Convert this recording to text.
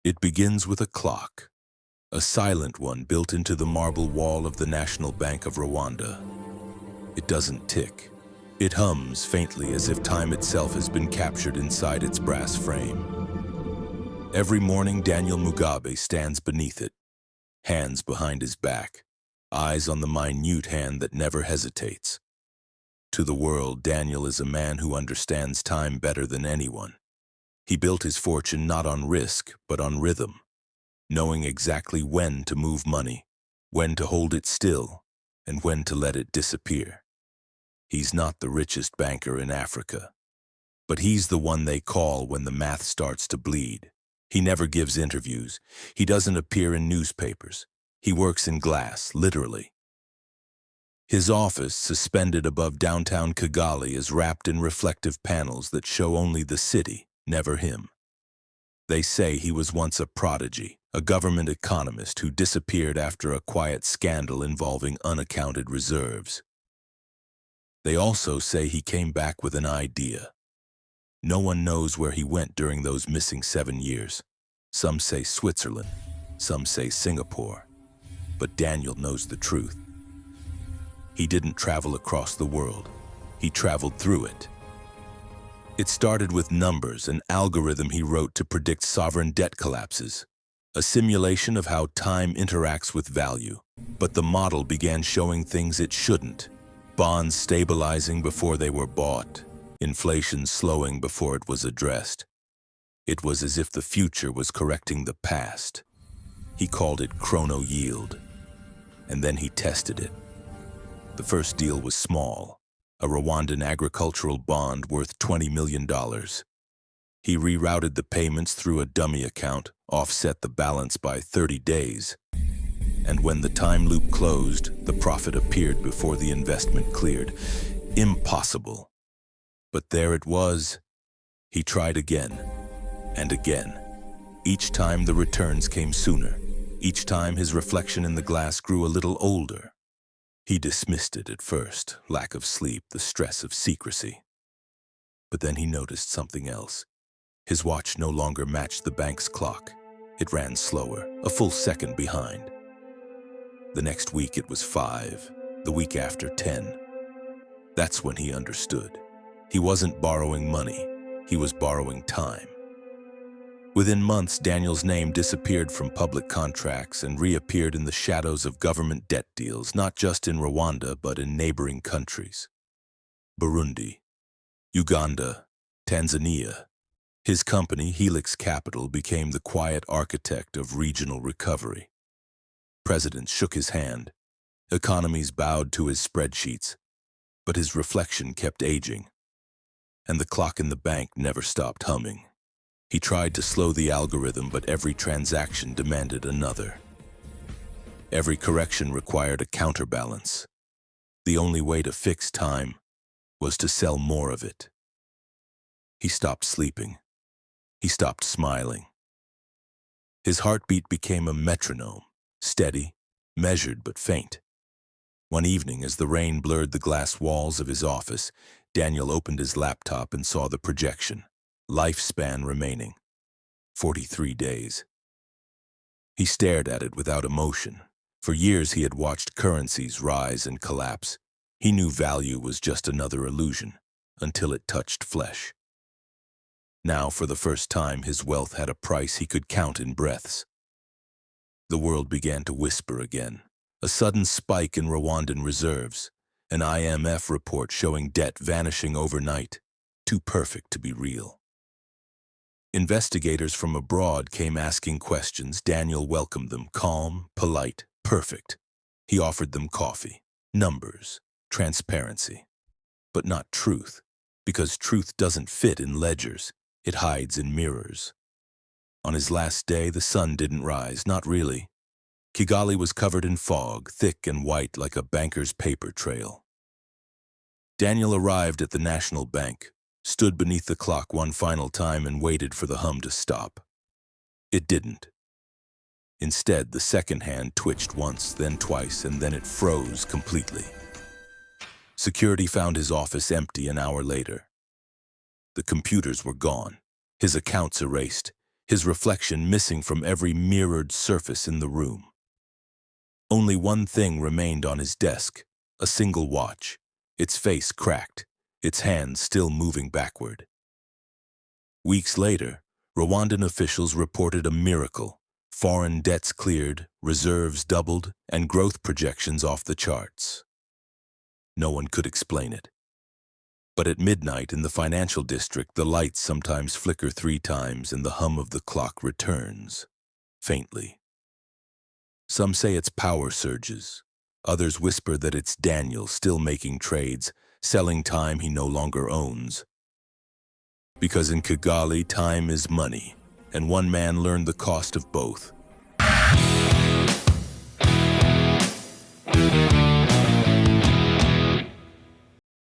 It begins with a clock, a silent one built into the marble wall of the National Bank of Rwanda. It doesn't tick. It hums faintly as if time itself has been captured inside its brass frame. Every morning, Daniel Mugabe stands beneath it, hands behind his back, eyes on the minute hand that never hesitates. To the world, Daniel is a man who understands time better than anyone. He built his fortune not on risk, but on rhythm, knowing exactly when to move money, when to hold it still, and when to let it disappear. He's not the richest banker in Africa, but he's the one they call when the math starts to bleed. He never gives interviews. He doesn't appear in newspapers. He works in glass, literally. His office, suspended above downtown Kigali, is wrapped in reflective panels that show only the city, never him. They say he was once a prodigy, a government economist who disappeared after a quiet scandal involving unaccounted reserves. They also say he came back with an idea. No one knows where he went during those missing 7 years. Some say Switzerland, some say Singapore. But Daniel knows the truth. He didn't travel across the world. He traveled through it. It started with numbers, an algorithm he wrote to predict sovereign debt collapses, a simulation of how time interacts with value. But the model began showing things it shouldn't. Bonds stabilizing before they were bought, inflation slowing before it was addressed. It was as if the future was correcting the past. He called it Chrono Yield, and then he tested it. The first deal was small, a Rwandan agricultural bond worth $20 million. He rerouted the payments through a dummy account, offset the balance by 30 days. And when the time loop closed, the profit appeared before the investment cleared. Impossible. But there it was. He tried again, and again. Each time the returns came sooner. Each time his reflection in the glass grew a little older. He dismissed it at first, lack of sleep, the stress of secrecy. But then he noticed something else. His watch no longer matched the bank's clock. It ran slower, a full second behind. The next week it was 5, the week after 10. That's when he understood. He wasn't borrowing money, he was borrowing time. Within months, Daniel's name disappeared from public contracts and reappeared in the shadows of government debt deals, not just in Rwanda, but in neighboring countries. Burundi, Uganda, Tanzania. His company, Helix Capital, became the quiet architect of regional recovery. Presidents shook his hand. Economies bowed to his spreadsheets. But his reflection kept aging. And the clock in the bank never stopped humming. He tried to slow the algorithm, but every transaction demanded another. Every correction required a counterbalance. The only way to fix time was to sell more of it. He stopped sleeping. He stopped smiling. His heartbeat became a metronome, steady, measured but faint. One evening, as the rain blurred the glass walls of his office, Daniel opened his laptop and saw the projection. Lifespan remaining, 43 days. He stared at it without emotion. For years he had watched currencies rise and collapse. He knew value was just another illusion, until it touched flesh. Now, for the first time, his wealth had a price he could count in breaths. The world began to whisper again. A sudden spike in Rwandan reserves, an IMF report showing debt vanishing overnight, too perfect to be real. Investigators from abroad came asking questions. Daniel welcomed them, calm, polite, perfect. He offered them coffee, numbers, transparency. But not truth, because truth doesn't fit in ledgers. It hides in mirrors. On his last day, the sun didn't rise, not really. Kigali was covered in fog, thick and white like a banker's paper trail. Daniel arrived at the National Bank, stood beneath the clock one final time and waited for the hum to stop. It didn't. Instead, the second hand twitched once, then twice, and then it froze completely. Security found his office empty an hour later. The computers were gone, his accounts erased, his reflection missing from every mirrored surface in the room. Only one thing remained on his desk, a single watch, its face cracked, its hands still moving backward. Weeks later, Rwandan officials reported a miracle: foreign debts cleared, reserves doubled, and growth projections off the charts. No one could explain it. But at midnight in the financial district, the lights sometimes flicker 3 times and the hum of the clock returns, faintly. Some say it's power surges. Others whisper that it's Daniel still making trades, selling time he no longer owns. Because in Kigali, time is money, and one man learned the cost of both.